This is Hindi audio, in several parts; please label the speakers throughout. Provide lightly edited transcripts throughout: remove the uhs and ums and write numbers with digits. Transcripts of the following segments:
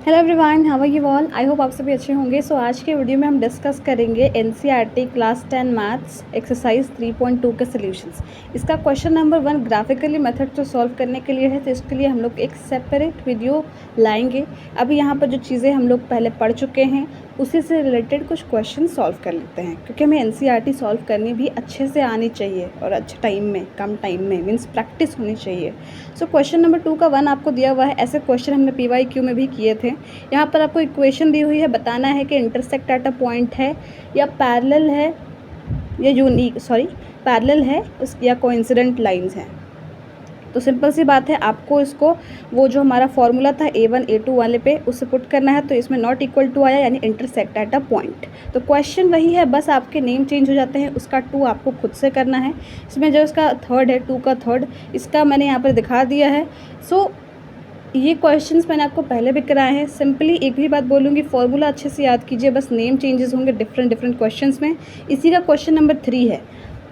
Speaker 1: Hello everyone, how are you all. I hope आप सभी अच्छे होंगे। सो आज के वीडियो में हम डिस्कस करेंगे एनसीईआरटी क्लास 10 मैथ्स एक्सरसाइज 3.2 के सॉल्यूशंस। इसका क्वेश्चन नंबर 1 ग्राफिकली मेथड से सॉल्व करने के लिए है, तो इसके लिए हम लोग एक सेपरेट वीडियो लाएंगे। अभी यहाँ पर जो चीज़ें हम लोग पहले पढ़ चुके हैं उसी से रिलेटेड कुछ क्वेश्चन सॉल्व कर लेते हैं, क्योंकि हमें एनसीईआरटी सॉल्व करनी भी अच्छे से आनी चाहिए और अच्छे टाइम में, कम टाइम में, मीन्स प्रैक्टिस होनी चाहिए। सो क्वेश्चन नंबर 2 का 1 आपको दिया हुआ है। ऐसे क्वेश्चन हमने पीवाईक्यू में भी किए थे। यहाँ पर आपको इक्वेशन दी हुई है, बताना है कि इंटरसेक्ट एट अ पॉइंट है या पैरेलल है या पैरेलल है या कोइंसिडेंट लाइंस हैं। तो सिंपल सी बात है, आपको इसको वो जो हमारा फॉर्मूला था A1 A2 वाले पे उससे पुट करना है। तो इसमें नॉट इक्वल टू आया, यानी इंटरसेक्ट एट अ पॉइंट। तो क्वेश्चन वही है, बस आपके नेम चेंज हो जाते हैं। उसका 2 आपको खुद से करना है। इसमें जो इसका थर्ड है, 2 का थर्ड, इसका मैंने यहाँ पर दिखा दिया है। सो ये क्वेश्चंस मैंने आपको पहले भी कराए हैं। सिंपली एक भी बात बोलूँगी, फॉर्मूला अच्छे से याद कीजिए, बस नेम चेंजेस होंगे डिफरेंट क्वेश्चंस में। इसी का क्वेश्चन नंबर 3 है।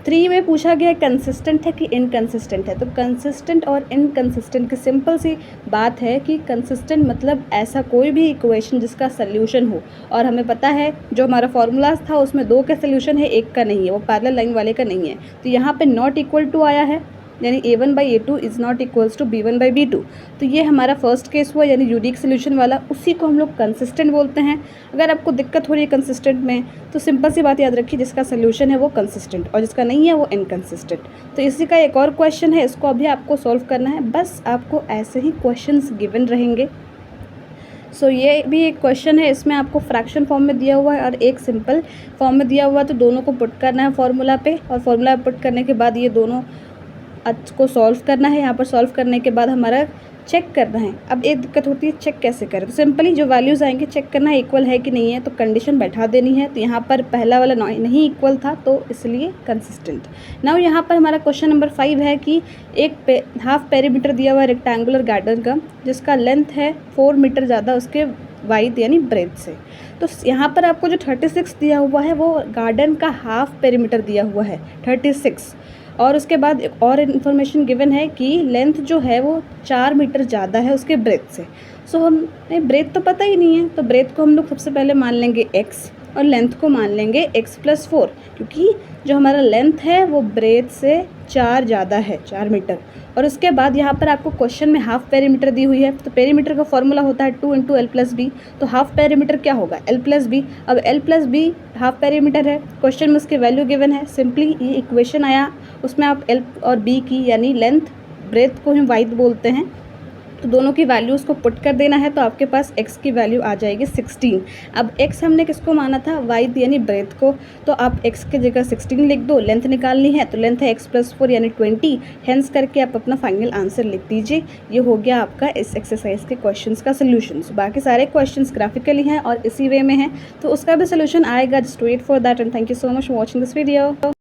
Speaker 1: 3 में पूछा गया कंसिस्टेंट है कि इनकंसिस्टेंट है। तो कंसिस्टेंट और इनकंसिस्टेंट की सिंपल सी बात है कि कंसिस्टेंट मतलब ऐसा कोई भी इक्वेशन जिसका सल्यूशन हो, और हमें पता है जो हमारा फार्मूला था उसमें 2 का सल्यूशन है, 1 का नहीं है, वो पैरेलल लाइन वाले का नहीं है। तो यहाँ पे नॉट इक्वल टू आया है, यानी A1/A2 is not equals to B1/B2। तो ये हमारा फर्स्ट केस हुआ, यानी यूनिक सोल्यूशन वाला। उसी को हम लोग कंसिस्टेंट बोलते हैं। अगर आपको दिक्कत हो रही है कंसिस्टेंट में, तो सिंपल सी बात याद रखिए, जिसका सोल्यूशन है वो कंसिस्टेंट और जिसका नहीं है वो इनकंसिस्टेंट। तो इसी का एक और क्वेश्चन है, इसको अभी आपको सॉल्व करना है। बस आपको ऐसे ही क्वेश्चंस गिवन रहेंगे। सो ये भी एक क्वेश्चन है, इसमें आपको फ्रैक्शन फॉर्म में दिया हुआ है और एक सिंपल फॉर्म में दिया हुआ है। तो दोनों को पुट करना है फॉर्मूला पे, और फॉर्मूला पुट करने के बाद ये दोनों को सॉल्व करना है। यहाँ पर सॉल्व करने के बाद हमारा चेक करना है। अब एक दिक्कत होती है, चेक कैसे करें। तो सिंपली जो वैल्यूज़ आएंगे चेक करना है इक्वल है कि नहीं है, तो कंडीशन बैठा देनी है। तो यहाँ पर पहला वाला नहीं इक्वल था, तो इसलिए कंसिस्टेंट। नाउ यहाँ पर हमारा क्वेश्चन नंबर 5 है कि एक हाफ पेरीमीटर दिया हुआ है रेक्टेंगुलर गार्डन का, जिसका लेंथ है 4 मीटर ज़्यादा उसके वाइड यानी ब्रेथ से। तो यहाँ पर आपको जो 36 दिया हुआ है वो गार्डन का हाफ पेरीमीटर दिया हुआ है 36। और उसके बाद एक और इन्फॉर्मेशन गिवन है कि लेंथ जो है वो 4 मीटर ज़्यादा है उसके ब्रेथ से। सो हमें ब्रेथ तो पता ही नहीं है, तो ब्रेथ को हम लोग सबसे पहले मान लेंगे x और लेंथ को मान लेंगे x+4, क्योंकि जो हमारा लेंथ है वो ब्रेथ से 4 ज़्यादा है, 4 मीटर। और उसके बाद यहाँ पर आपको क्वेश्चन में हाफ पेरीमीटर दी हुई है। तो पेरीमीटर का फॉर्मूला होता है 2 × L+B। तो हाफ पेरीमीटर क्या होगा, L+B। अब L+B हाफ पेरीमीटर है, क्वेश्चन में उसकी वैल्यू गिवन है। सिंपली ये इक्वेशन आया, उसमें आप L और B की यानी लेंथ ब्रेथ को हम वाइड बोलते हैं, तो दोनों की वैल्यूज़ को पुट कर देना है। तो आपके पास x की वैल्यू आ जाएगी 16। अब x हमने किसको माना था, वाइड यानी ब्रेथ को। तो आप x की जगह 16 लिख दो। लेंथ निकालनी है तो लेंथ है x+4 यानी 20। हेंस करके आप अपना फाइनल आंसर लिख दीजिए। ये हो गया आपका इस एक्सरसाइज के क्वेश्चंस का सोल्यूशन। बाकी सारे क्वेश्चंस ग्राफिकली हैं और इसी वे में हैं, तो उसका भी सोल्यूशन आएगा। Just wait for that and thank you so much for watching this video.